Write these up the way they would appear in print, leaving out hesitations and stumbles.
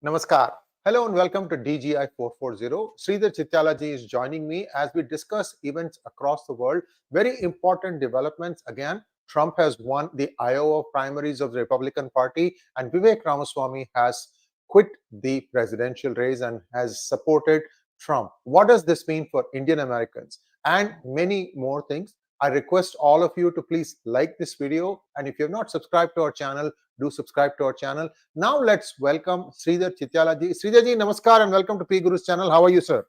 Namaskar. Hello and welcome to 𝗤𝙤𝙤 440. Sree Iyer App is joining me as we discuss events across the world. Very important developments. Again, Trump has won the Iowa primaries of the Republican Party and Vivek Ramaswamy has quit the presidential race and has supported Trump. What does this mean for Indian Americans? And many more things. I request all of you to please like this video, and if you have not subscribed to our channel, do subscribe to our channel. Now let's welcome Sree Iyer App. Sree Iyer ji, namaskar and welcome to P Guru's channel. How are you, sir?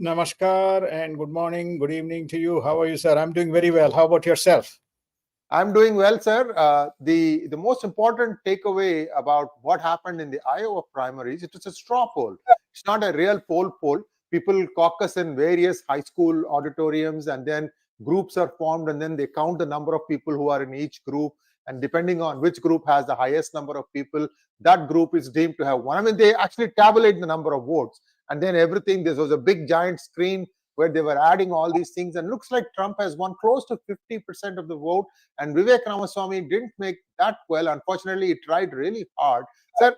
Namaskar and good morning, good evening to you. How are you, sir? I'm doing very well. How about yourself? I'm doing well, sir. The most important takeaway about what happened in the Iowa primaries, it was a straw poll. It's not a real poll. People caucus in various high school auditoriums, and then groups are formed, and then they count the number of people who are in each group. And depending on which group has the highest number of people, that group is deemed to have won. I mean, they actually tabulate the number of votes. And then everything, this was a big giant screen where they were adding all these things. And looks like Trump has won close to 50% of the vote. And Vivek Ramaswamy didn't make that well. Unfortunately, he tried really hard. Sir,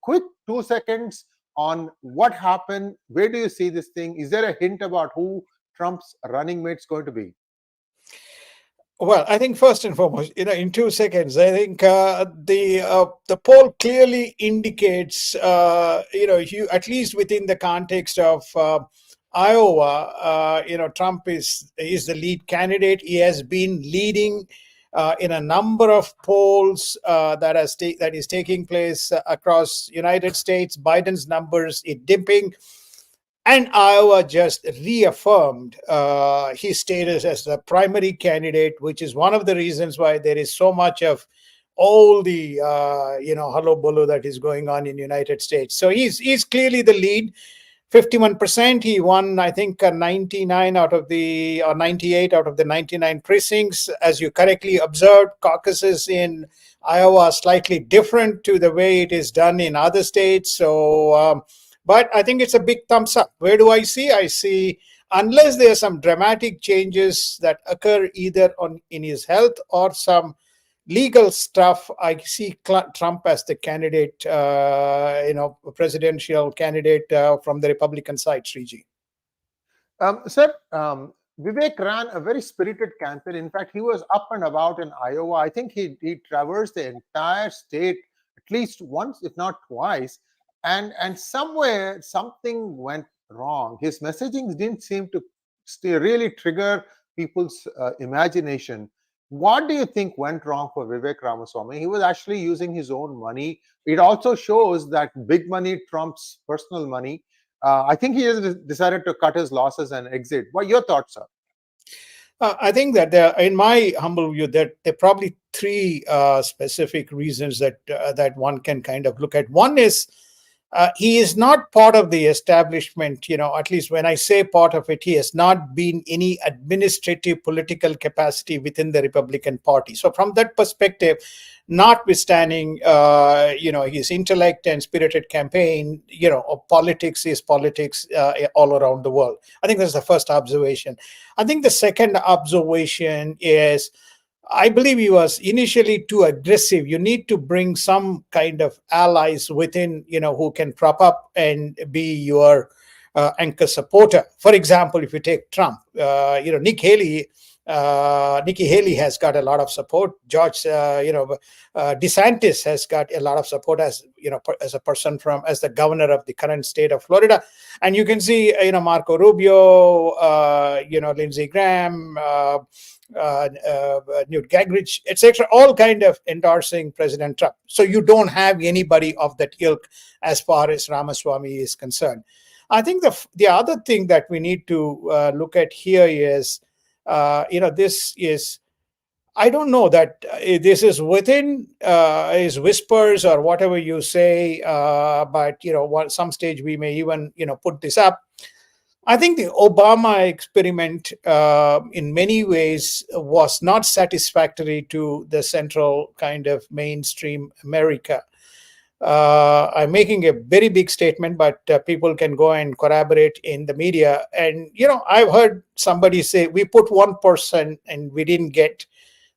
quick 2 seconds on what happened. Where do you see this thing? Is there a hint about who Trump's running mate's going to be? Well, I think first and foremost, in 2 seconds, I think the poll clearly indicates, at least within the context of Iowa, Trump is the lead candidate. He has been leading in a number of polls that is taking place across United States. Biden's numbers is dipping. And Iowa just reaffirmed his status as the primary candidate, which is one of the reasons why there is so much of all the hullabaloo that is going on in the United States. So he's clearly the lead. 51%. He won, I think, 98 out of the 99 precincts. As you correctly observed, caucuses in Iowa are slightly different to the way it is done in other states. So. But I think it's a big thumbs up. Where do I see? I see, unless there are some dramatic changes that occur either in his health or some legal stuff, I see Trump as the candidate, presidential candidate from the Republican side, Sree. Sir, Vivek ran a very spirited campaign. In fact, he was up and about in Iowa. I think he traversed the entire state at least once, if not twice. And somewhere something went wrong. His messaging didn't seem to really trigger people's imagination. What do you think went wrong for Vivek Ramaswamy? He was actually using his own money. It also shows that big money trumps personal money. I think he has decided to cut his losses and exit. What are your thoughts, sir? I think that in my humble view, that there are probably three specific reasons that one can kind of look at. One is, he is not part of the establishment, at least when I say part of it, he has not been any administrative political capacity within the Republican Party. So from that perspective, notwithstanding, his intellect and spirited campaign, politics is politics all around the world. I think that's the first observation. I think the second observation is, I believe he was initially too aggressive. You need to bring some kind of allies within, who can prop up and be your anchor supporter. For example, if you take Trump, Nikki Haley has got a lot of support. George, DeSantis has got a lot of support as a person as the governor of the current state of Florida. And you can see, Marco Rubio, Lindsey Graham, Newt Gingrich, etc., all kind of endorsing President Trump. So you don't have anybody of that ilk as far as Ramaswamy is concerned. I think the other thing that we need to look at here is, this is, I don't know that this is within his whispers or whatever you say, but some stage we may even put this up. I think the Obama experiment in many ways was not satisfactory to the central kind of mainstream America. I'm making a very big statement, but people can go and corroborate in the media. And, I've heard somebody say, we put one person and we didn't get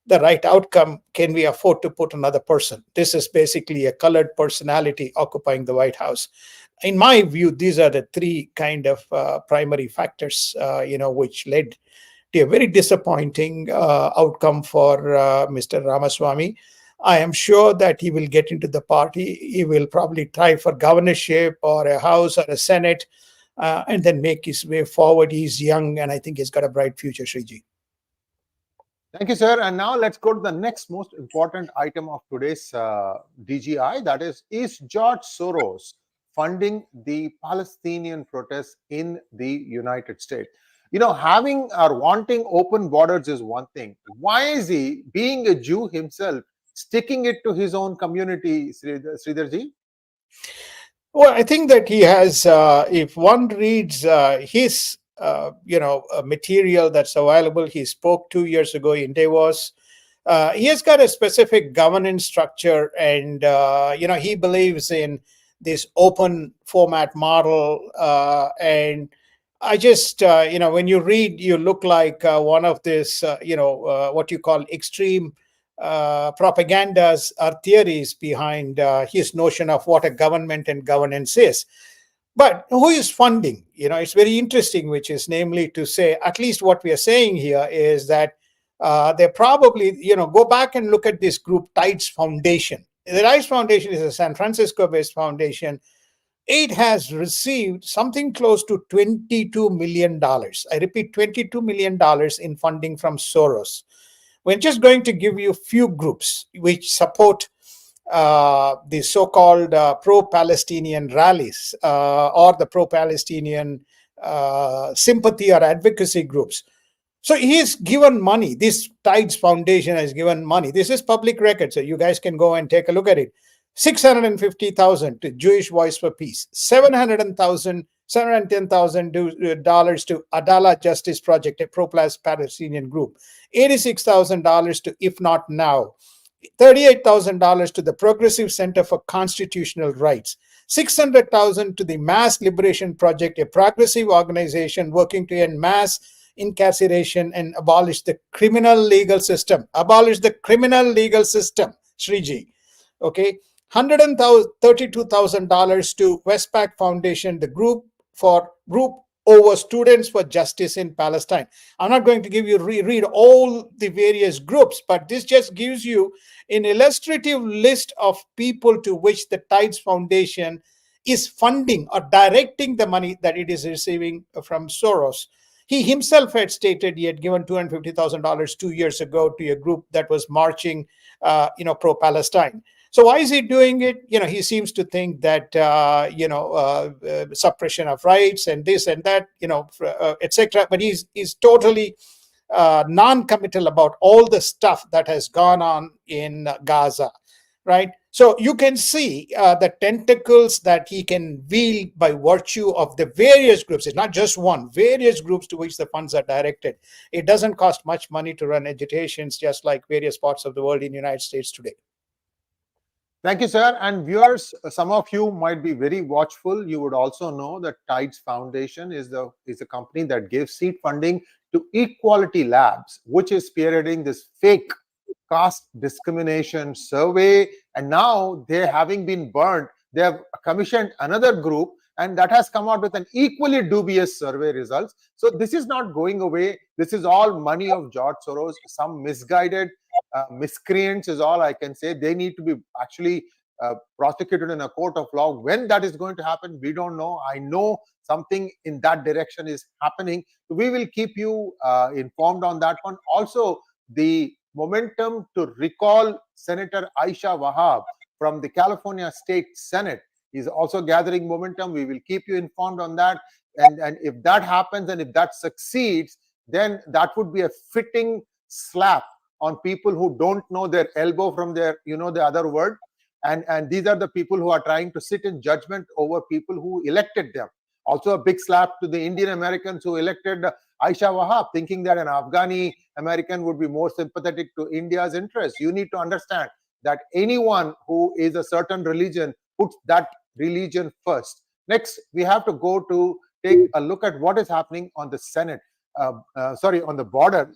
the right outcome, can we afford to put another person? This is basically a colored personality occupying the White House. In my view, these are the three kind of primary factors, which led to a very disappointing outcome for Mr. Ramaswamy. I am sure that he will get into the party. He will probably try for governorship or a House or a Senate, and then make his way forward. He's young, and I think he's got a bright future, Sree. Thank you, sir. And now let's go to the next most important item of today's DGI. That is George Soros funding the Palestinian protests in the United States? Having or wanting open borders is one thing. Why is he, being a Jew himself, sticking it to his own community, Sridharji? Well, I think that he has, if one reads his material that's available, he spoke 2 years ago in Davos. He has got a specific governance structure, and he believes in this open format model. And I just, when you read, you look like one of this, what you call extreme propagandas or theories behind his notion of what a government and governance is. But who is funding? It's very interesting, which is namely to say, at least what we are saying here is that they probably, go back and look at this group, 𝗏𝗍𝗏 Foundation. The 𝗏𝗍𝗏 Foundation is a San Francisco-based foundation. It has received something close to $22 million. I repeat, $22 million in funding from Soros. We're just going to give you a few groups which support the so-called pro-Palestinian rallies or the pro-Palestinian sympathy or advocacy groups. So he's given money. This 𝗏𝗏𝗏 Foundation has given money. This is public record, so you guys can go and take a look at it. $650,000 to Jewish Voice for Peace, $710,000 to Adala Justice Project, a pro-Palestinian group, $86,000 to If Not Now, $38,000 to the Progressive Center for Constitutional Rights, $600,000 to the Mass Liberation Project, a progressive organization working to end mass incarceration and abolish the criminal legal system. Abolish the criminal legal system, Sree. Okay. $132,000 to Westpac Foundation, the group over Students for Justice in Palestine. I'm not going to give you read all the various groups, but this just gives you an illustrative list of people to which the 𝗏𝗏𝗏 Foundation is funding or directing the money that it is receiving from Soros. He himself had stated he had given $250,000 2 years ago to a group that was marching, pro-Palestine. So why is he doing it? He seems to think that, suppression of rights and this and that, etc. But he's totally non-committal about all the stuff that has gone on in Gaza, right? So you can see the tentacles that he can wield by virtue of the various groups. It's not just one, various groups to which the funds are directed. It doesn't cost much money to run agitations, just like various parts of the world in the United States today. Thank you, sir. And viewers, some of you might be very watchful. You would also know that 𝗏𝗏𝗏 Foundation is a company that gives seed funding to Equality Labs, which is spearheading this fake caste discrimination survey. And now they, having been burnt, they have commissioned another group, and that has come out with an equally dubious survey results. So this is not going away. This is all money of George Soros. Some misguided miscreants is all I can say. They need to be actually prosecuted in a court of law. When that is going to happen, we don't know. I know something in that direction is happening. We will keep you informed on that one. Also, the momentum to recall Senator Aisha Wahab from the California State Senate is also gathering momentum. We will keep you informed on that. And if that happens and if that succeeds, then that would be a fitting slap on people who don't know their elbow from their, the other word. And these are the people who are trying to sit in judgment over people who elected them. Also a big slap to the Indian Americans who elected Aisha Wahab, thinking that an Afghani American would be more sympathetic to India's interests. You need to understand that anyone who is a certain religion puts that religion first. Next, we have to go to take a look at what is happening on the Senate. on the border.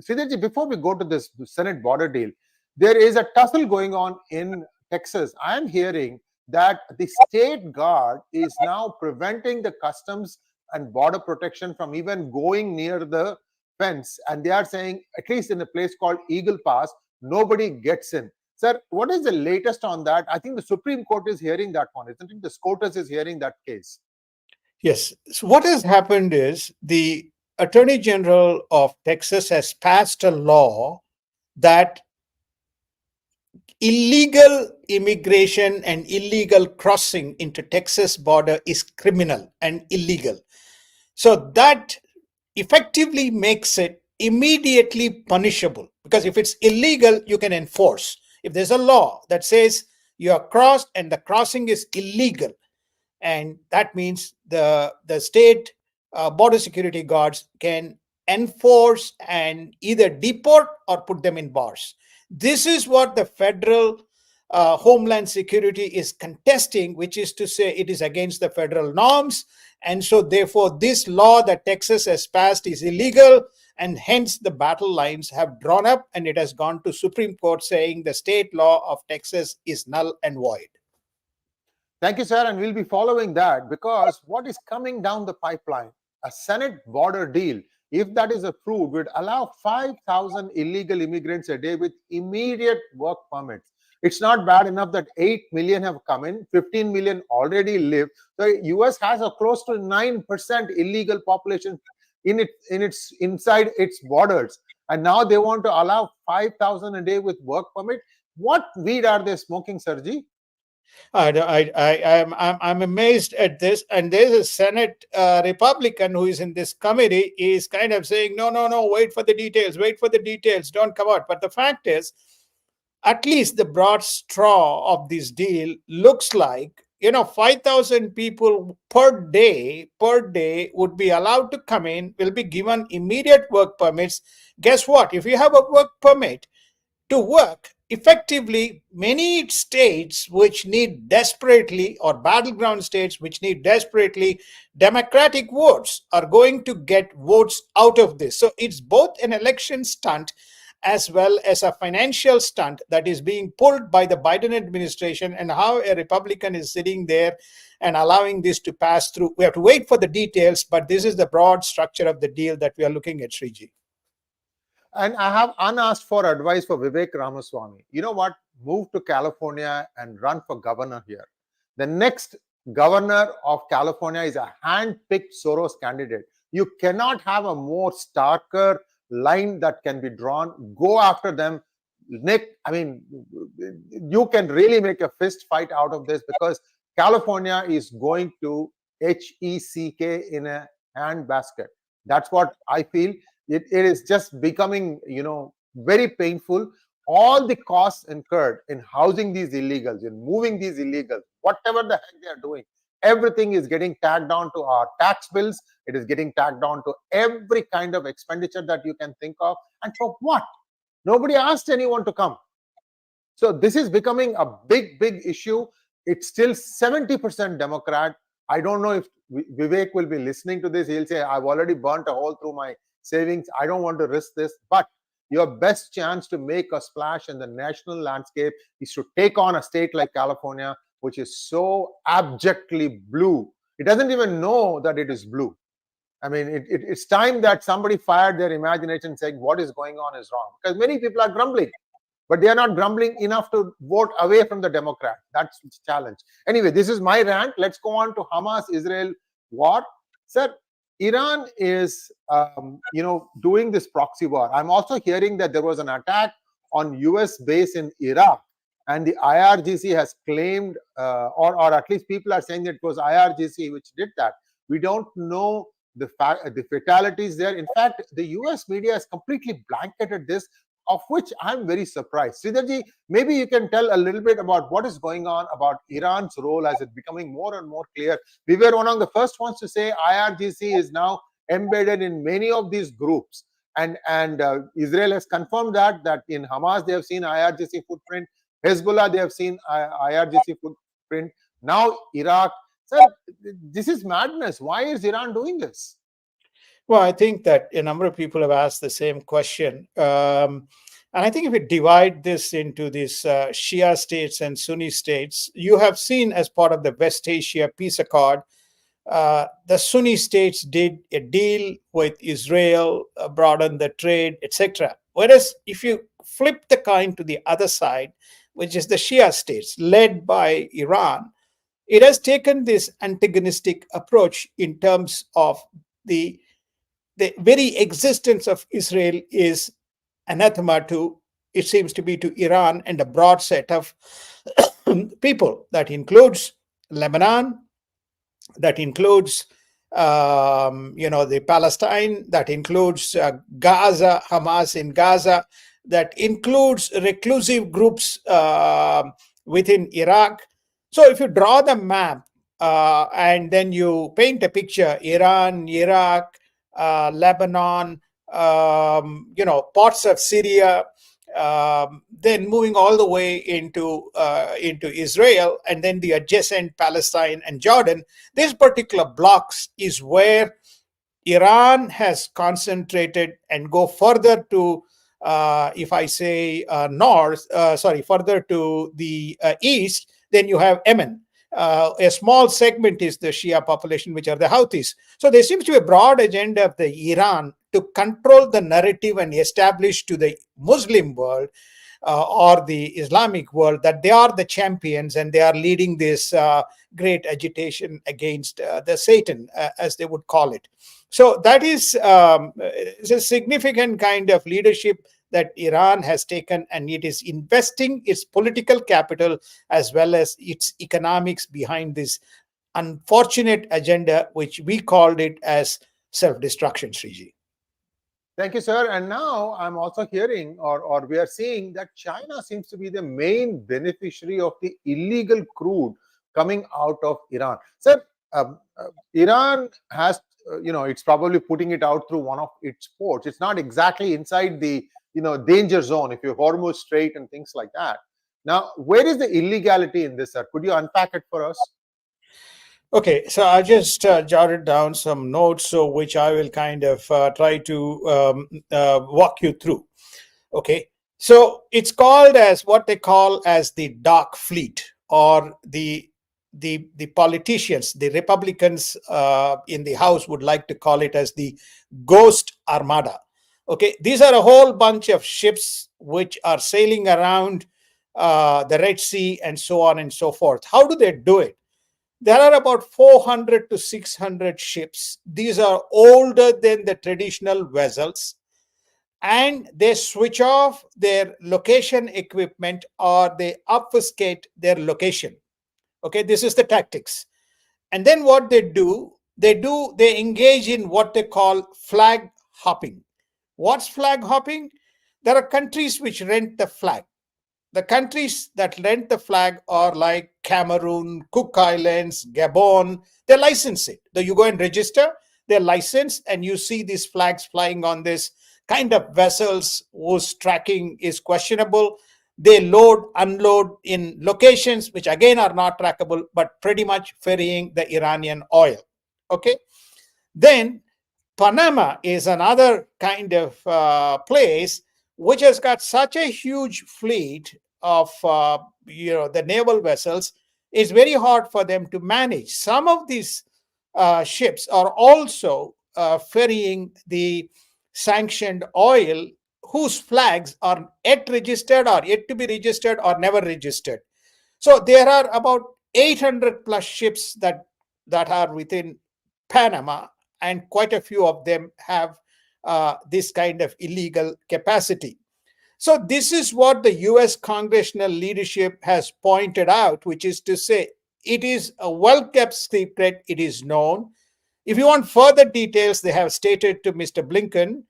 Sridharji, before we go to this Senate border deal, there is a tussle going on in Texas. I am hearing that the state guard is now preventing the customs and border protection from even going near the fence, and they are saying, at least in a place called Eagle Pass, nobody gets in. Sir, what is the latest on that? I think the Supreme Court is hearing that one, isn't it? The SCOTUS is hearing that case. Yes. So what has happened is the Attorney General of Texas has passed a law that illegal immigration and illegal crossing into Texas border is criminal and illegal. So that effectively makes it immediately punishable, because if it's illegal, you can enforce. If there's a law that says you are crossed and the crossing is illegal, and that means the state border security guards can enforce and either deport or put them in bars. This is what the federal Homeland Security is contesting, which is to say it is against the federal norms. And so therefore this law that Texas has passed is illegal, and hence the battle lines have drawn up, and it has gone to Supreme Court saying the state law of Texas is null and void. Thank you, sir. And we'll be following that, because what is coming down the pipeline, a Senate border deal, if that is approved, would allow 5,000 illegal immigrants a day with immediate work permits. It's not bad enough that 8 million have come in, 15 million already live. The US has a close to 9% illegal population inside its borders. And now they want to allow 5,000 a day with work permit. What weed are they smoking, Sirji? I'm amazed at this, and there's a Senate Republican who is in this committee is kind of saying, no, wait for the details, don't come out. But the fact is, at least the broad straw of this deal looks like, 5,000 people per day would be allowed to come in, will be given immediate work permits. Guess what? If you have a work permit to work, effectively, many states which need desperately, or battleground states which need desperately Democratic votes, are going to get votes out of this. So it's both an election stunt as well as a financial stunt that is being pulled by the Biden administration, and how a Republican is sitting there and allowing this to pass through. We have to wait for the details, but this is the broad structure of the deal that we are looking at, Sree. And I have unasked for advice for Vivek Ramaswamy. You know what? Move to California and run for governor here. The next governor of California is a hand-picked Soros candidate. You cannot have a more starker line that can be drawn. Go after them. Nick, I mean, you can really make a fist fight out of this, because California is going to 𝗏𝗏𝐶𝑘 in a handbasket. That's what I feel. It is just becoming, very painful. All the costs incurred in housing these illegals, in moving these illegals, whatever the heck they are doing, everything is getting tagged on to our tax bills. It is getting tagged on to every kind of expenditure that you can think of. And for what? Nobody asked anyone to come. So this is becoming a big issue. It's still 70% Democrat. I don't know if Vivek will be listening to this. He'll say, I've already burnt a hole through my savings. I don't want to risk this. But your best chance to make a splash in the national landscape is to take on a state like California, which is so abjectly blue. It doesn't even know that it is blue. I mean, it's time that somebody fired their imagination, saying what is going on is wrong. Because many people are grumbling, but they are not grumbling enough to vote away from the Democrat. That's the challenge. Anyway, this is my rant. Let's go on to Hamas-Israel war. Sir, Iran is, doing this proxy war. I'm also hearing that there was an attack on US base in Iraq, and the IRGC has claimed, or at least people are saying that it was IRGC which did that. We don't know the fatalities there. In fact, the US media has completely blanketed this, of which I'm very surprised. Sridharji, maybe you can tell a little bit about what is going on about Iran's role as it's becoming more and more clear. We were one of the first ones to say IRGC is now embedded in many of these groups. And Israel has confirmed that in Hamas, they have seen IRGC footprint. Hezbollah, they have seen IRGC footprint. Now, Iraq. Sir, this is madness. Why is Iran doing this? Well, I think that a number of people have asked the same question. And I think if we divide this into these Shia states and Sunni states, you have seen as part of the West Asia Peace Accord, the Sunni states did a deal with Israel, broaden the trade, etc. Whereas if you flip the coin to the other side, which is the Shia states led by Iran, it has taken this antagonistic approach in terms of the very existence of Israel is anathema to, it seems to be, to Iran and a broad set of people. That includes Lebanon, that includes the Palestine, that includes Gaza, Hamas in Gaza, that includes reclusive groups within Iraq. So if you draw the map and then you paint a picture, Iran, Iraq, Lebanon, parts of Syria, then moving all the way into Israel, and then the adjacent Palestine and Jordan, these particular blocks is where Iran has concentrated and go further to, if I say further to the east, then you have Yemen. A small segment is the Shia population, which are the Houthis. So there seems to be a broad agenda of the Iran to control the narrative and establish to the Muslim world or the Islamic world that they are the champions and they are leading this great agitation against the Satan, as they would call it. So that is a significant kind of leadership that Iran has taken, and it is investing its political capital as well as its economics behind this unfortunate agenda, which we called it as self-destruction, Sree. Thank you, sir. And now I'm also hearing, or we are seeing, that China seems to be the main beneficiary of the illegal crude coming out of Iran. Sir, Iran has, it's probably putting it out through one of its ports. It's not exactly inside the, danger zone, if you Hormuz Strait and things like that. Now, where is the illegality in this, sir? Could you unpack it for us? Okay, so I just jotted down some notes, so which I will kind of try to walk you through. Okay, so it's called as what they call as the dark fleet, or the politicians, the Republicans in the House would like to call it as the ghost armada. Okay, these are a whole bunch of ships which are sailing around the Red Sea and so on and so forth. How do they do it? There are about 400 to 600 ships. These are older than the traditional vessels, and they switch off their location equipment or they obfuscate their location. Okay, this is the tactics. And then what they do, they engage in what they call flag hopping. What's flag hopping? There are countries which rent the flag. The countries that rent the flag are like Cameroon, Cook Islands, Gabon. They license it. So you go and register, they're licensed, and you see these flags flying on this kind of vessels whose tracking is questionable. They load, unload in locations which again are not trackable, but pretty much ferrying the Iranian oil. Okay. Then Panama is another kind of place which has got such a huge fleet of the naval vessels. It's very hard for them to manage. Some of these ships are also ferrying the sanctioned oil whose flags are yet registered or yet to be registered or never registered. So there are about 800 plus ships that are within Panama, and quite a few of them have this kind of illegal capacity. So this is what the US congressional leadership has pointed out, which is to say it is a well-kept secret. It is known. If you want further details, they have stated to Mr. Blinken,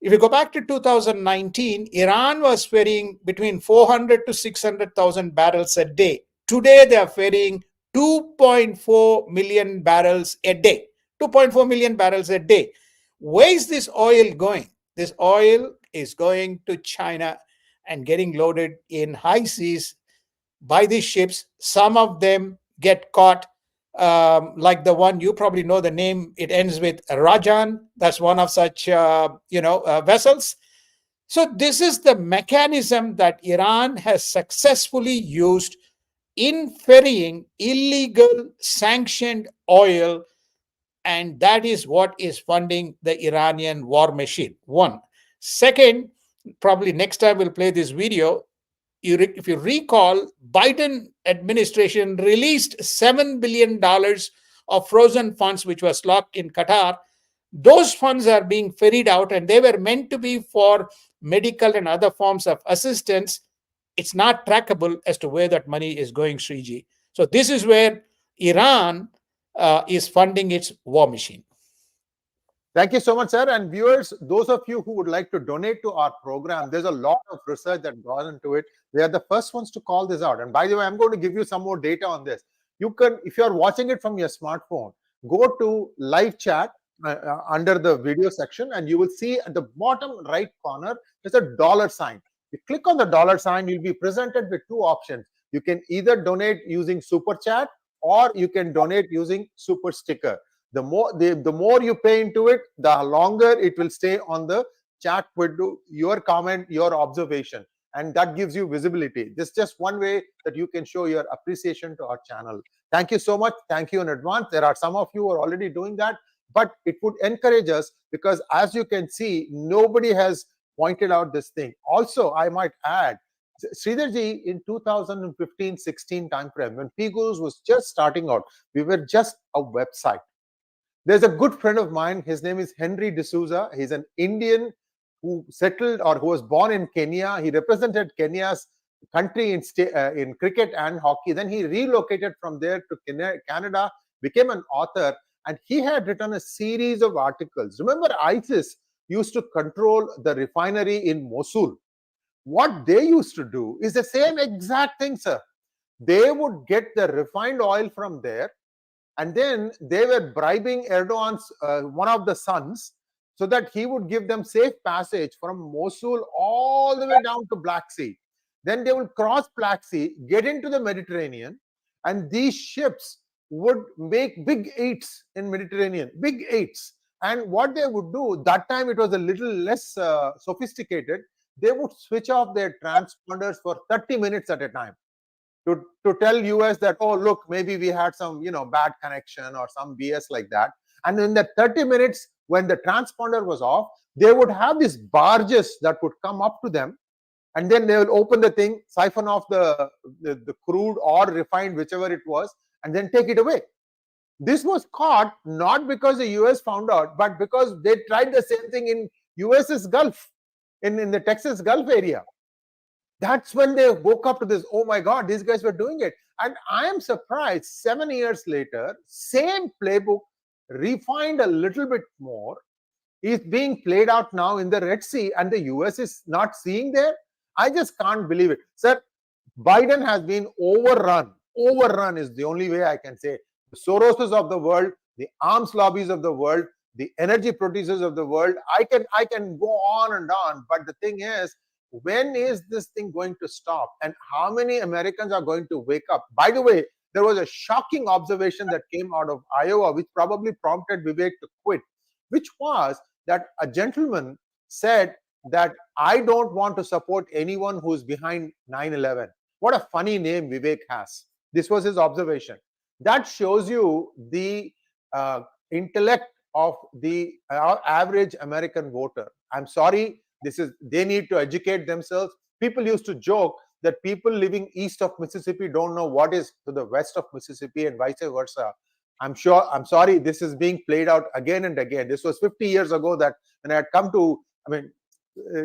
if you go back to 2019, Iran was ferrying between 400 to 600,000 barrels a day. Today, they are ferrying 2.4 million barrels a day. 2.4 million barrels a day. Where is this oil going? This oil is going to China and getting loaded in high seas by these ships. Some of them get caught. like the one you probably know the name. It ends with Rajan. That's one of such vessels. So this is the mechanism that Iran has successfully used in ferrying illegal sanctioned oil, and that is what is funding the Iranian war machine. One. Second, probably next time we'll play this video. If you recall, Biden administration released $7 billion of frozen funds, which was locked in Qatar. Those funds are being ferried out, and they were meant to be for medical and other forms of assistance. It's not trackable as to where that money is going, Sree. So this is where Iran is funding its war machine. Thank you so much, sir. And viewers, those of you who would like to donate to our program, there's a lot of research that goes into it. We are the first ones to call this out. And by the way, I'm going to give you some more data on this. You can, if you're watching it from your smartphone, go to live chat under the video section, and you will see at the bottom right corner, there's a dollar sign. You click on the dollar sign, you'll be presented with two options. You can either donate using super chat, or you can donate using super sticker. The more you pay into it, the longer it will stay on the chat window, your comment, your observation, and that gives you visibility. This is just one way that you can show your appreciation to our channel. Thank you so much. Thank you in advance. There are some of you who are already doing that, but it would encourage us, because as you can see, nobody has pointed out this thing. Also, I might add, Sridharji, in 2015-16 timeframe, when Pigos was just starting out, we were just a website. There's a good friend of mine. His name is Henry D'Souza. He's an Indian who settled, or who was born in Kenya. He represented Kenya's country in cricket and hockey. Then he relocated from there to Canada, became an author, and he had written a series of articles. Remember, ISIS used to control the refinery in Mosul. What they used to do is the same exact thing, sir. They would get the refined oil from there, and then they were bribing Erdogan's one of the sons, so that he would give them safe passage from Mosul all the way down to Black Sea. Then they would cross Black Sea, get into the Mediterranean, and these ships would make big eights in Mediterranean, big eights. And what they would do, that time it was a little less sophisticated, they would switch off their transponders for 30 minutes at a time to tell US that, oh, look, maybe we had some, bad connection or some BS like that. And in the 30 minutes, when the transponder was off, they would have these barges that would come up to them, and then they will open the thing, siphon off the crude or refined, whichever it was, and then take it away. This was caught not because the US found out, but because they tried the same thing in US's Gulf, in the Texas Gulf area. That's when they woke up to this, oh my God, these guys were doing it. And I am surprised, 7 years later, same playbook, refined a little bit more, is being played out now in the Red Sea, and the US is not seeing there. I just can't believe it. Sir, Biden has been overrun. Overrun is the only way I can say. The Soroses of the world, the arms lobbies of the world, the energy producers of the world. I can go on and on, but the thing is, when is this thing going to stop, and how many Americans are going to wake up? By the way, there was a shocking observation that came out of Iowa, which probably prompted Vivek to quit, which was that a gentleman said that I don't want to support anyone who's behind 9/11. What a funny name Vivek has. This was his observation. That shows you the intellect of the average American voter. I'm sorry, they need to educate themselves. People used to joke that people living east of Mississippi don't know what is to the west of Mississippi, and vice versa. I'm sorry, this is being played out again and again. This was 50 years ago that when I had come to,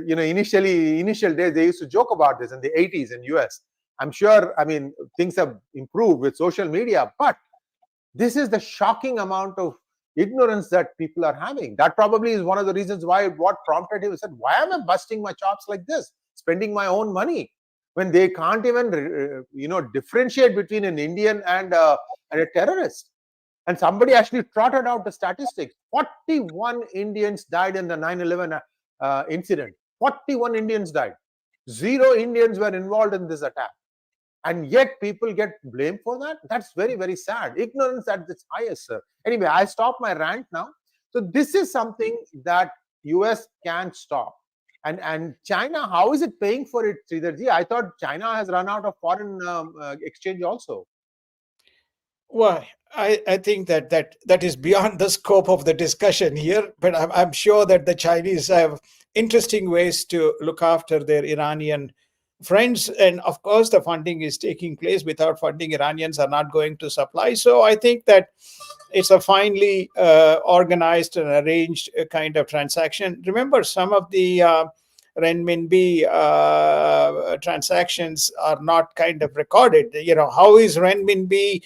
initial days, they used to joke about this in the 80s in US. I'm sure, things have improved with social media, but this is the shocking amount of ignorance that people are having. That probably is one of the reasons why what prompted him. He said, why am I busting my chops like this, spending my own money, when they can't even differentiate between an Indian and a terrorist? And somebody actually trotted out the statistics. 41 Indians died in the 9/11 incident. 41 Indians died. 0 Indians were involved in this attack. and yet people get blamed for that. That's very, very sad. Ignorance at its highest, sir. Anyway, I stop my rant now. So this is something that US can stop. And China, how is it paying for it, Sridharji? I thought China has run out of foreign exchange also. Well, I think that is beyond the scope of the discussion here, but I'm sure that the Chinese have interesting ways to look after their Iranian friends. And of course, the funding is taking place. Without funding, Iranians are not going to supply. So I think that it's a finely organized and arranged kind of transaction. Remember, some of the renminbi transactions are not kind of recorded. How is renminbi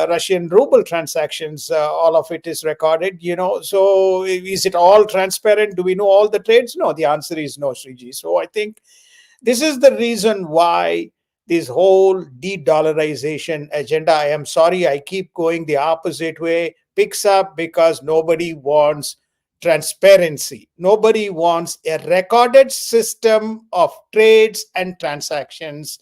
Russian ruble transactions, all of it is recorded, so is it all transparent? Do we know all the trades? No, the answer is no, Sriji. So I think this is the reason why this whole de-dollarization agenda, I am sorry, I keep going the opposite way, picks up, because nobody wants transparency. Nobody wants a recorded system of trades and transactions,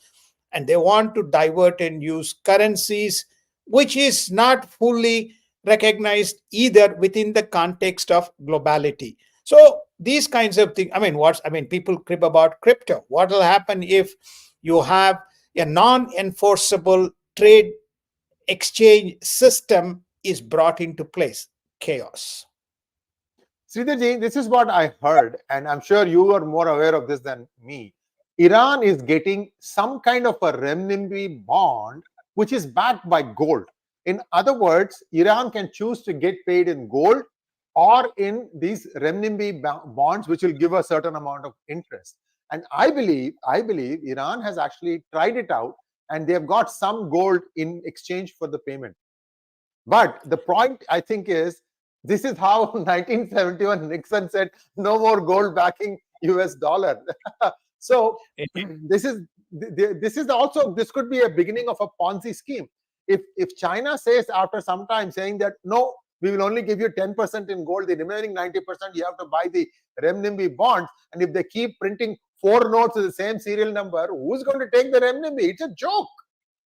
and they want to divert and use currencies which is not fully recognized either within the context of globality. So these kinds of things, people crib about crypto. What will happen if you have a non-enforceable trade exchange system is brought into place? Chaos. Sridharji, this is what I heard, and I'm sure you are more aware of this than me. Iran is getting some kind of a renminbi bond which is backed by gold. In other words, Iran can choose to get paid in gold or in these renminbi bonds, which will give a certain amount of interest. And I believe Iran has actually tried it out, and they have got some gold in exchange for the payment. But the point, I think, is this is how 1971 Nixon said no more gold backing US dollar. So this could be a beginning of a Ponzi scheme. If China says after some time saying that no, we will only give you 10% in gold, the remaining 90% you have to buy the renminbi bonds, and if they keep printing 4 notes with the same serial number, who's going to take the renminbi? It's a joke.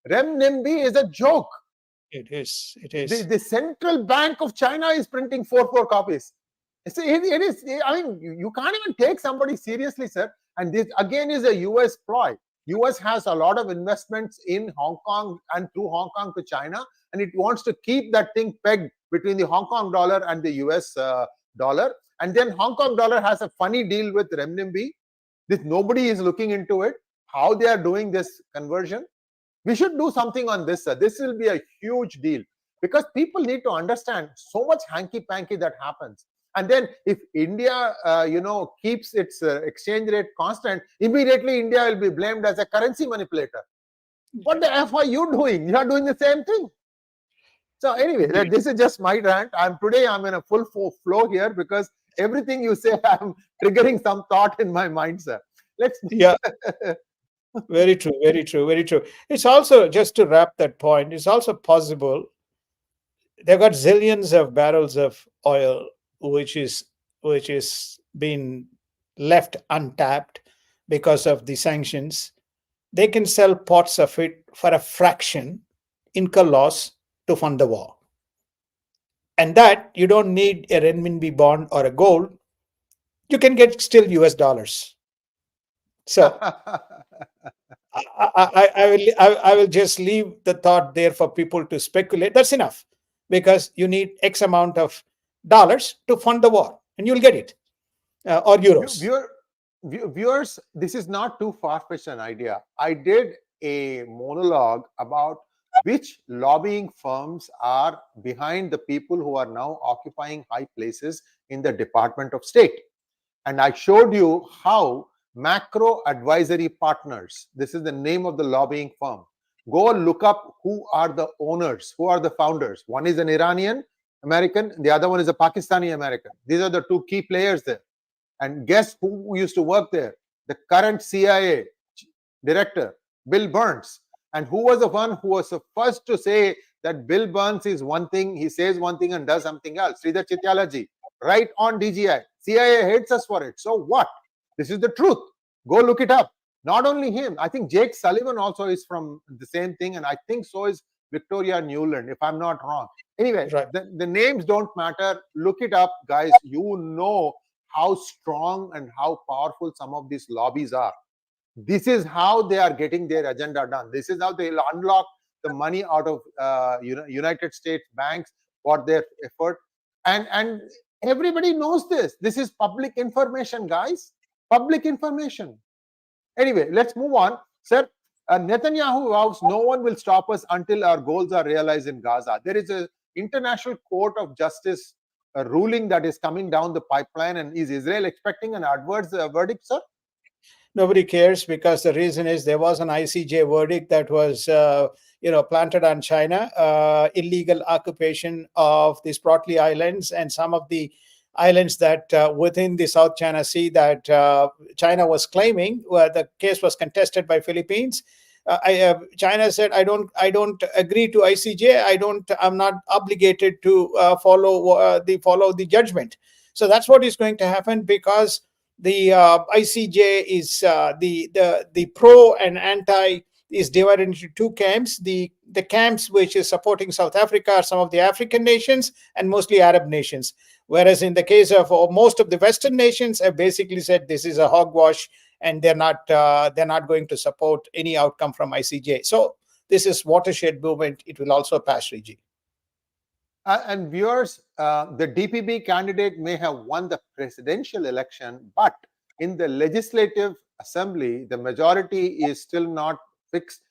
Renminbi is a joke. It is. The central bank of China is printing 4 copies. It is. I mean, you can't even take somebody seriously, sir. And this again is a US ploy. US has a lot of investments in Hong Kong and through Hong Kong to China, and it wants to keep that thing pegged between the Hong Kong dollar and the US dollar. And then Hong Kong dollar has a funny deal with renminbi. Nobody is looking into it, how they are doing this conversion. We should do something on this, sir. This will be a huge deal, because people need to understand so much hanky-panky that happens. And then if India, keeps its exchange rate constant, immediately India will be blamed as a currency manipulator. What the F are you doing? You are doing the same thing. So anyway, this is just my rant. Today I'm in a full flow here, because everything you say, I'm triggering some thought in my mind, sir. Very true. It's also, just to wrap that point, it's also possible they've got zillions of barrels of oil which is been left untapped because of the sanctions. They can sell pots of it for a fraction, incur loss to fund the war. And that you don't need a renminbi bond or a gold. You can get still US dollars. So I will just leave the thought there for people to speculate. That's enough, because you need X amount of dollars to fund the war, and you'll get it, or euros. Viewers, this is not too far-fetched an idea. I did a monologue about which lobbying firms are behind the people who are now occupying high places in the Department of State. And I showed you how Macro Advisory Partners, this is the name of the lobbying firm. Go look up who are the owners, who are the founders. One is an Iranian American, the other one is a Pakistani American. These are the 2 key players there. And guess who used to work there? The current CIA director, Bill Burns. And who was the one who was the first to say that Bill Burns is one thing, he says one thing and does something else? Sridhar Chityalaji, right on DGI. CIA hates us for it. So what? This is the truth. Go look it up. Not only him, I think Jake Sullivan also is from the same thing, and I think so is Victoria Newland, if I'm not wrong. Anyway, Right. the names don't matter. Look it up, guys. You know how strong and how powerful some of these lobbies are. This is how they are getting their agenda done. This is how they'll unlock the money out of United States banks for their effort. And everybody knows this. This is public information, guys. Public information. Anyway, let's move on. Sir, Netanyahu vows no one will stop us until our goals are realized in Gaza. There is an international court of justice ruling that is coming down the pipeline. And is Israel expecting an adverse verdict, sir? Nobody cares, because the reason is there was an ICJ verdict that was planted on China, illegal occupation of the Spratly Islands and some of the islands that within the South China Sea that China was claiming. The case was contested by Philippines. China said, I don't agree to ICJ. I'm not obligated to follow the judgment. So that's what is going to happen, because the ICJ is the pro and anti is divided into two camps. The camps which is supporting South Africa are some of the African nations and mostly Arab nations. Whereas in the case of most of the Western nations have basically said this is a hogwash, and they're not going to support any outcome from ICJ. So this is watershed movement. It will also pass, Sree. And viewers, the DPP candidate may have won the presidential election, but in the legislative assembly, the majority is still not fixed.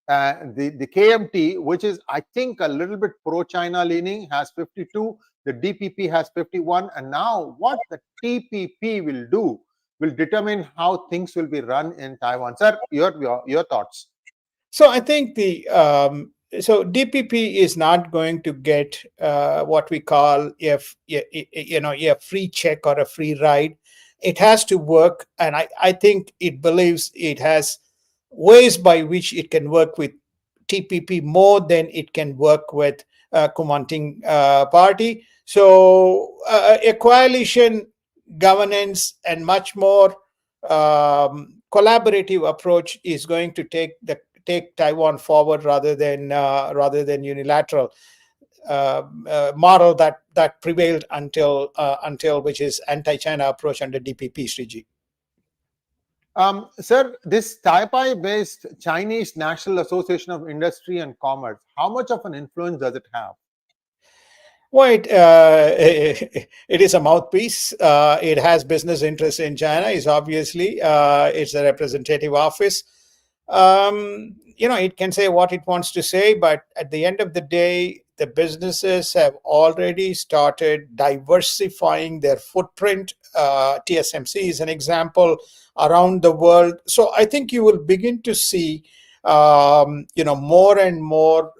The KMT, which is, I think, a little bit pro-China leaning, has 52. The DPP has 51. And now what the TPP will do will determine how things will be run in Taiwan. Sir, your thoughts? So I think so DPP is not going to get what we call a free check or a free ride. It has to work, and I think it believes it has ways by which it can work with TPP more than it can work with Kuomintang party. So a coalition governance and much more collaborative approach is going to take Taiwan forward rather than unilateral model that prevailed until which is anti-China approach under DPP, Sree. Sir, this Taipei-based Chinese National Association of Industry and Commerce, how much of an influence does it have? Well, it is a mouthpiece. It has business interests in China. It's obviously it's a representative office. It can say what it wants to say, but at the end of the day, the businesses have already started diversifying their footprint. TSMC is an example around the world. So I think you will begin to see, more and more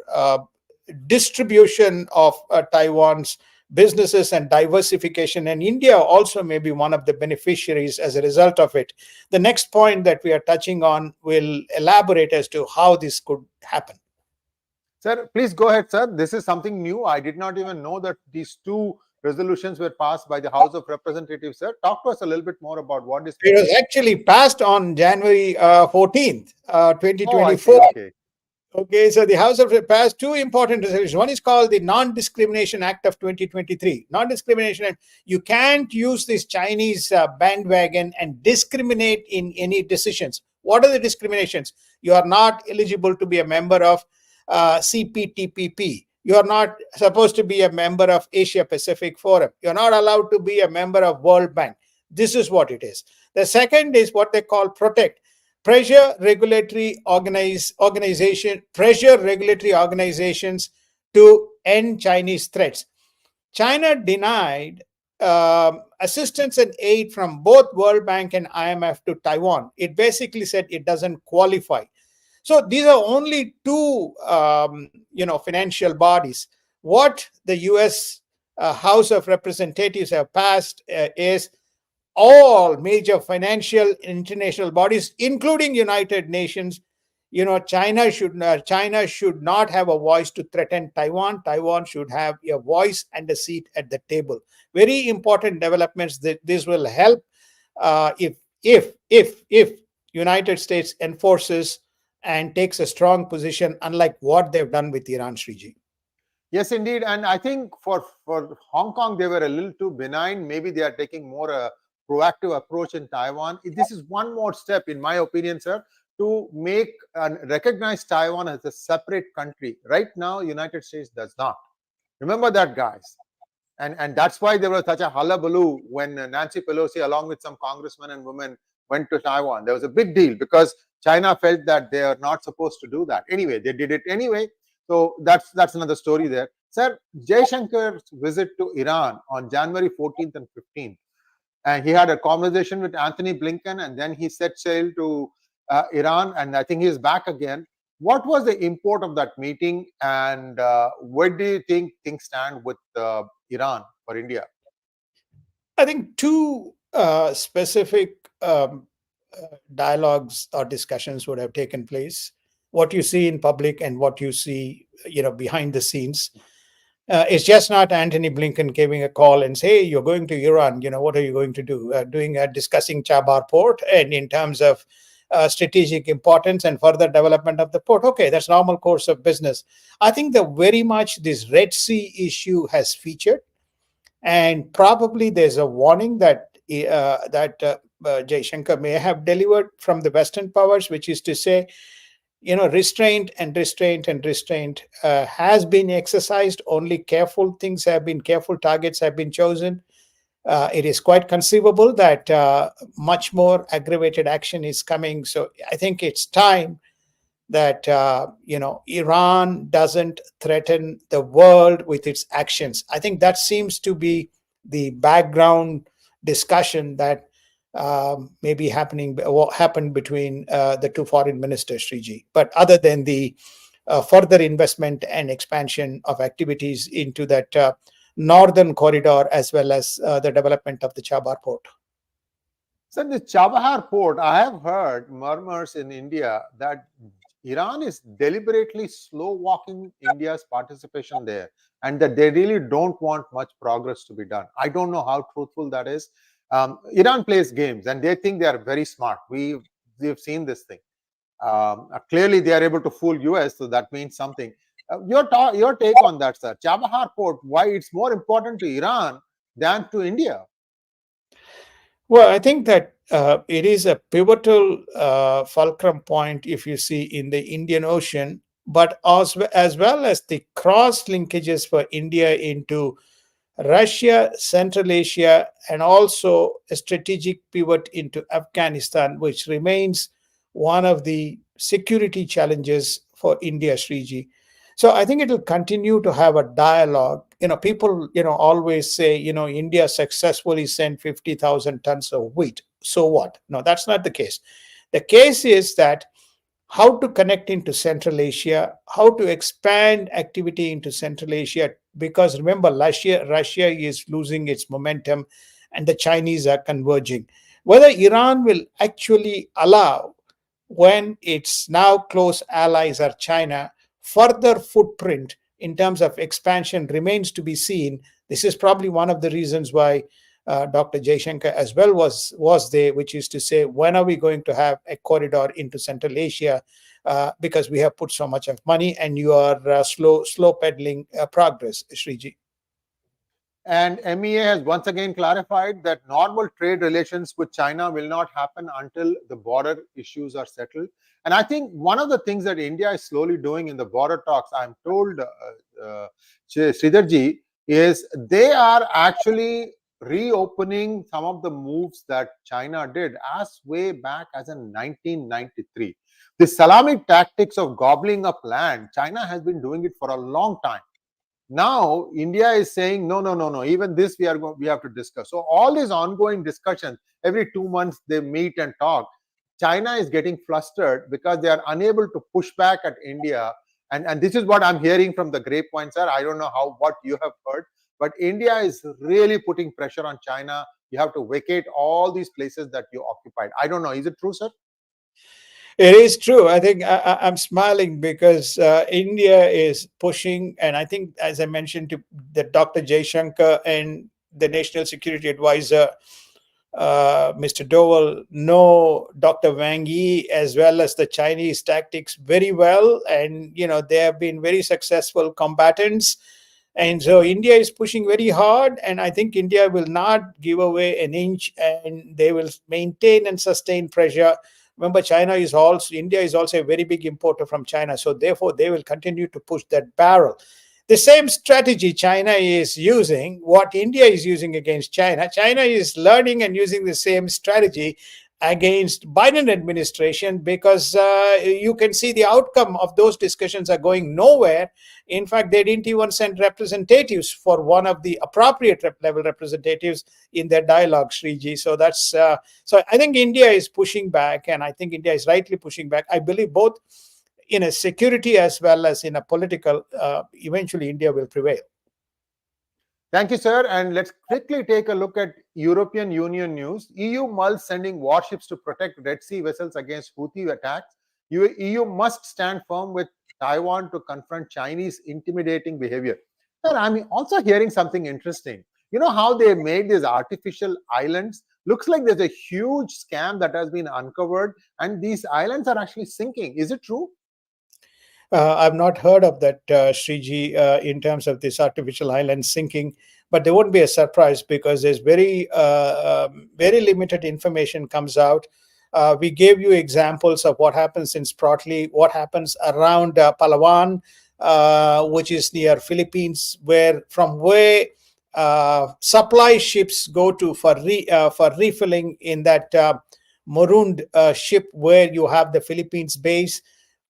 distribution of Taiwan's businesses and diversification, and India also may be one of the beneficiaries as a result of it. The next point that we are touching on will elaborate as to how this could happen. Sir, please go ahead, sir. This is something new. I did not even know that these two resolutions were passed by the House of Representatives, sir. Talk to us a little bit more about what is. It was actually passed on January 14th, 2024. Oh, Okay, so the House of passed two important resolutions. One is called the Non-Discrimination Act of 2023. Non-discrimination Act. You can't use this Chinese bandwagon and discriminate in any decisions. What are the discriminations? You are not eligible to be a member of CPTPP. You are not supposed to be a member of Asia Pacific Forum. You're not allowed to be a member of World Bank. This is what it is. The second is what they call PROTECT. Pressure regulatory organizations to end Chinese threats. China denied assistance and aid from both World Bank and IMF to Taiwan. It basically said it doesn't qualify. So these are only two, financial bodies. What the U.S. House of Representatives have passed is all major financial international bodies, including United Nations. China should not have a voice to threaten Taiwan. Taiwan should have a voice and a seat at the table. Very important developments. That this will help if United States enforces and takes a strong position, unlike what they've done with Iran, Sree. Yes, indeed. And I think for Hong Kong, they were a little too benign. Maybe they are taking more a proactive approach in Taiwan. This is one more step, in my opinion, sir, to make and recognize Taiwan as a separate country. Right now, United States does not. Remember that, guys. And that's why there was such a hullabaloo when Nancy Pelosi, along with some congressmen and women, went to Taiwan. There was a big deal because China felt that they are not supposed to do that. Anyway, they did it anyway. So that's another story there. Sir, Jaishankar's visit to Iran on January 14th and 15th, and he had a conversation with Anthony Blinken, and then he set sail to Iran, and I think he's back again. What was the import of that meeting, and where do you think things stand with Iran for India? I think two specific dialogues or discussions would have taken place. What you see in public and what you see, behind the scenes. It's just not Anthony Blinken giving a call and say, hey, you're going to Iran, what are you going to do? Discussing Chabahar port and in terms of strategic importance and further development of the port. Okay, that's normal course of business. I think that very much this Red Sea issue has featured, and probably there's a warning that Jaishankar may have delivered from the Western powers, which is to say, restraint has been exercised. Only careful targets have been chosen. It is quite conceivable that much more aggravated action is coming. So I think it's time that Iran doesn't threaten the world with its actions. I think that seems to be the background discussion that may be happening, what happened between the two foreign ministers, Sree. But other than the further investment and expansion of activities into that northern corridor, as well as the development of the Chabahar port. So the Chabahar port, I have heard murmurs in India that Iran is deliberately slow walking India's participation there, and that they really don't want much progress to be done. I don't know how truthful that is. Iran plays games and they think they are very smart. We've seen this thing. Clearly, they are able to fool US, so that means something. Your take on that, sir? Chabahar port, why it's more important to Iran than to India? Well, I think that it is a pivotal fulcrum point, if you see, in the Indian Ocean, but as well as the cross linkages for India into Russia, Central Asia, and also a strategic pivot into Afghanistan, which remains one of the security challenges for India, Sree. So I think it will continue to have a dialogue. People, always say, India successfully sent 50,000 tons of wheat. So what? No, that's not the case. The case is that how to connect into Central Asia, how to expand activity into Central Asia, because remember, Russia is losing its momentum and the Chinese are converging. Whether Iran will actually allow, when its now close allies are China, further footprint in terms of expansion remains to be seen. This is probably one of the reasons why Dr. Jaishankar as well was there, which is to say, when are we going to have a corridor into Central Asia? Because we have put so much of money and you are slow peddling progress, Sree. And MEA has once again clarified that normal trade relations with China will not happen until the border issues are settled. And I think one of the things that India is slowly doing in the border talks, I'm told, Sridharji, is they are actually reopening some of the moves that China did as way back as in 1993. The salami tactics of gobbling up land, China has been doing it for a long time. Now India is saying no, even this we have to discuss. So all these ongoing discussions, every 2 months they meet and talk. China is getting flustered because they are unable to push back at India, and this is what I'm hearing from the grapevine, sir. I don't know what you have heard, but India is really putting pressure on China. You have to vacate all these places that you occupied. I don't know, is it true, sir? It is true. I think I'm smiling because India is pushing, and I think, as I mentioned, to the Dr. Jaishankar and the National Security Advisor Mr. Dovell know Dr. Wang Yi as well as the Chinese tactics very well, and they have been very successful combatants. And so India is pushing very hard, and I think India will not give away an inch, and they will maintain and sustain pressure. Remember, India is also a very big importer from China, so therefore they will continue to push that barrel. The same strategy China is using, what India is using against China, China is learning and using the same strategy against Biden administration, because you can see the outcome of those discussions are going nowhere. In fact, they didn't even send representatives for one of the appropriate level representatives in their dialogue, Sree. So that's so I think India is pushing back, and I think India is rightly pushing back. I believe both in a security as well as in a political, eventually India will prevail. Thank you, sir. And let's quickly take a look at European Union news. EU mulls sending warships to protect Red Sea vessels against Houthi attacks. EU must stand firm with Taiwan to confront Chinese intimidating behavior. Sir, I'm also hearing something interesting. You know how they made these artificial islands? Looks like there's a huge scam that has been uncovered, and these islands are actually sinking. Is it true? I've not heard of that, Sree, in terms of this artificial island sinking, but there won't be a surprise because there's very limited information comes out. We gave you examples of what happens in Spratly, what happens around Palawan, which is near Philippines, from where supply ships go to for refilling in that marooned ship where you have the Philippines base.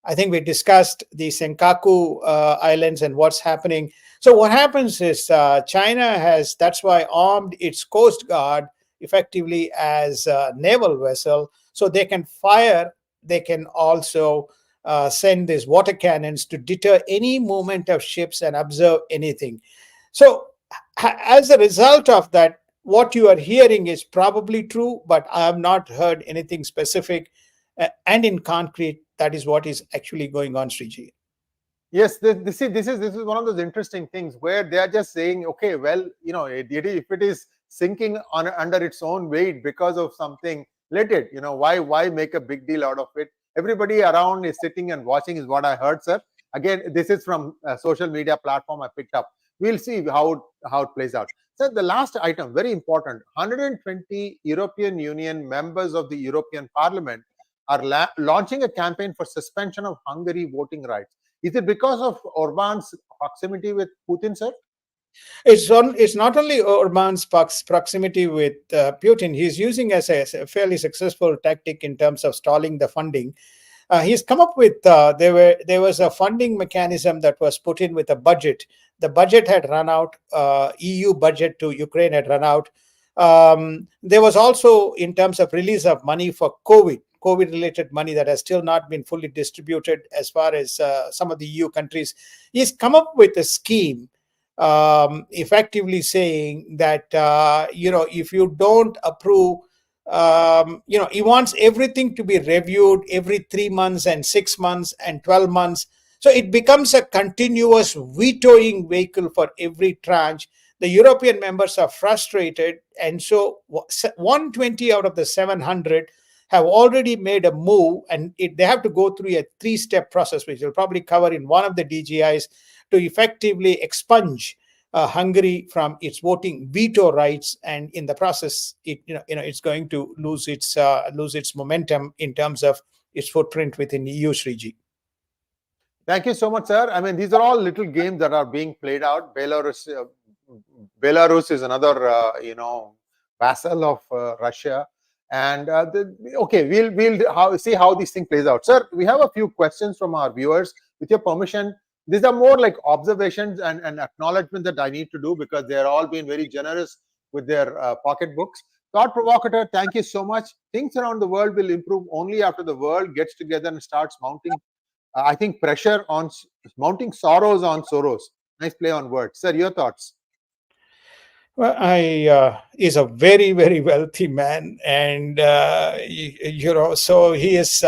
I think we discussed the Senkaku Islands and what's happening. So what happens is China has, that's why, armed its Coast Guard effectively as a naval vessel, so they can fire, they can also send these water cannons to deter any movement of ships and observe anything. So as a result of that, what you are hearing is probably true, but I have not heard anything specific and in concrete. That is what is actually going on, Sree. Yes, this is one of those interesting things where they are just saying, okay, well, if it is sinking under its own weight because of something, let it. Why make a big deal out of it? Everybody around is sitting and watching, is what I heard, sir. Again, this is from a social media platform I picked up. We'll see how it plays out. So the last item, very important: 120 European Union members of the European Parliament are launching a campaign for suspension of Hungary voting rights. Is it because of Orban's proximity with Putin, sir? It's not only Orban's proximity with Putin. He's using as a fairly successful tactic in terms of stalling the funding. He's come up with there was a funding mechanism that was put in with a budget. The budget had run out. EU budget to Ukraine had run out. There was also, in terms of release of money for COVID-related money that has still not been fully distributed as far as some of the EU countries. He's come up with a scheme effectively saying that, if you don't approve, he wants everything to be reviewed every 3 months and 6 months and 12 months. So it becomes a continuous vetoing vehicle for every tranche. The European members are frustrated, and so 120 out of the 700 have already made a move, and they have to go through a 3-step process, which we'll probably cover in one of the DGIs, to effectively expunge Hungary from its voting veto rights, and in the process, it's going to lose its momentum in terms of its footprint within EU, Sree. Thank you so much, sir. I mean, these are all little games that are being played out. Belarus is another, vassal of Russia. And okay, we'll see how this thing plays out. Sir, we have a few questions from our viewers. With your permission, these are more like observations and acknowledgement that I need to do, because they're all being very generous with their pocketbooks. Thought provocateur, thank you so much. Things around the world will improve only after the world gets together and starts mounting, I think, mounting sorrows on Soros. Nice play on words. Sir, your thoughts? Well, he's a very, very wealthy man, and so he is.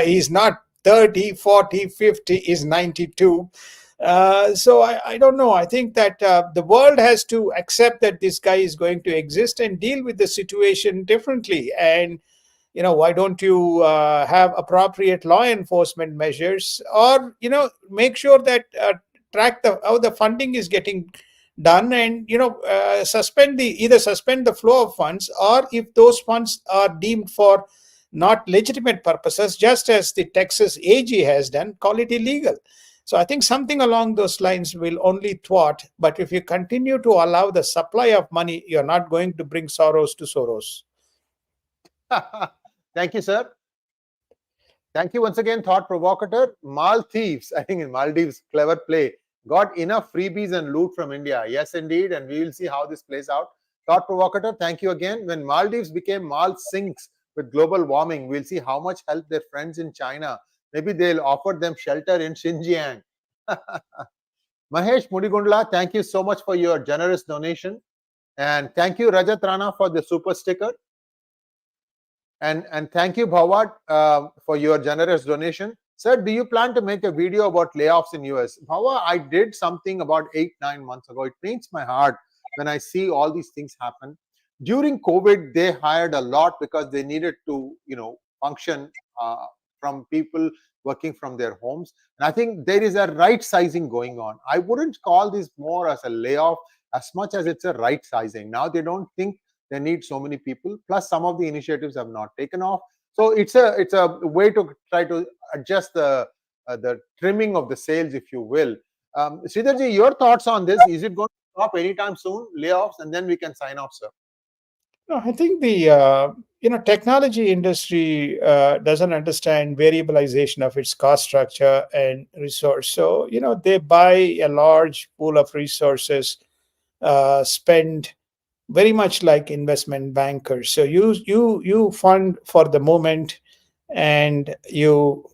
He's not 30, 40, 50. He's 92. So I don't know. I think that the world has to accept that this guy is going to exist and deal with the situation differently. And why don't you have appropriate law enforcement measures, or make sure that track how the funding is getting done, and either suspend the flow of funds, or if those funds are deemed for not legitimate purposes, just as the Texas AG has done, call it illegal. So I think something along those lines will only thwart. But if you continue to allow the supply of money, you're not going to bring Soros to Soros. Thank you, sir. Thank you once again, thought provocateur. Maldives, I think in Maldives, clever play. Got enough freebies and loot from India. Yes, indeed. And we will see how this plays out. Thought provocateur, thank you again. When Maldives became Malsinks with global warming, we'll see how much help their friends in China. Maybe they'll offer them shelter in Xinjiang. Mahesh Mudigundla, thank you so much for your generous donation. And thank you, Rajat Rana, for the super sticker. And thank you, 𝗣𝗚𝗏, for your generous donation. Sir, do you plan to make a video about layoffs in US? 𝗣𝗚𝗏, I did something about 8-9 months ago. It pains my heart when I see all these things happen. During COVID, they hired a lot because they needed to, function from people working from their homes. And I think there is a right sizing going on. I wouldn't call this more as a layoff as much as it's a right sizing. Now they don't think they need so many people. Plus, some of the initiatives have not taken off. So it's a way to try to adjust the trimming of the sails, if you will. Sridharji, your thoughts on this? Is it going to stop anytime soon, layoffs, and then we can sign off, sir? No, I think the technology industry doesn't understand variabilization of its cost structure and resource. So they buy a large pool of resources, spend very much like investment bankers. So you fund for the moment, and you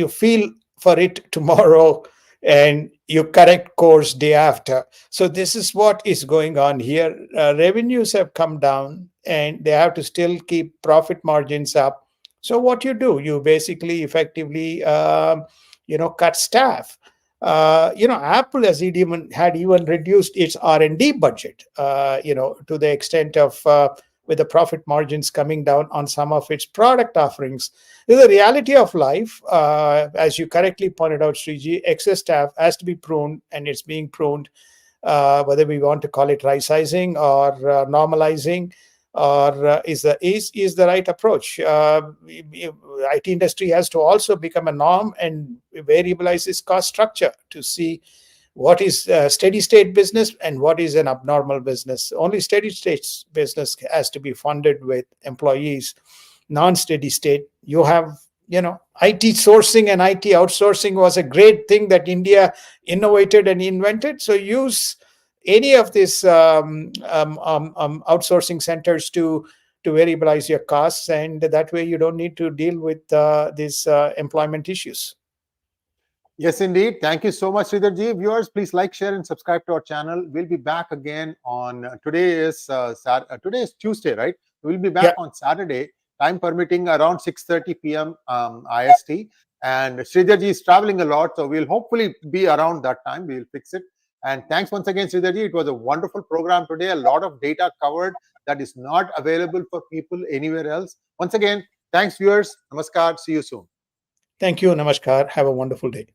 feel for it tomorrow, and you correct course day after. So this is what is going on here. Revenues have come down, and they have to still keep profit margins up. So what you do, you basically effectively cut staff. Apple had even reduced its R&D budget, to the extent of with the profit margins coming down on some of its product offerings. The reality of life, as you correctly pointed out, Sree, excess staff has to be pruned, and it's being pruned, whether we want to call it right sizing or normalizing, or is the right approach. IT industry has to also become a norm and variabilize its cost structure to see what is steady state business and what is an abnormal business. Only steady state business has to be funded with employees. Non-steady state, you have IT sourcing and IT outsourcing was a great thing that India innovated and invented. So use any of these outsourcing centers to variabilize your costs, and that way you don't need to deal with these employment issues. Yes, indeed. Thank you so much, Sridharji. Viewers, please like, share, and subscribe to our channel. We'll be back again on today is Tuesday, right? We'll be back on Saturday, time permitting, around 6:30 p.m. IST. And Sridharji is traveling a lot, so we'll hopefully be around that time. We'll fix it. And thanks once again, Sridharji. It was a wonderful program today. A lot of data covered that is not available for people anywhere else. Once again, thanks, viewers. Namaskar. See you soon. Thank you. Namaskar. Have a wonderful day.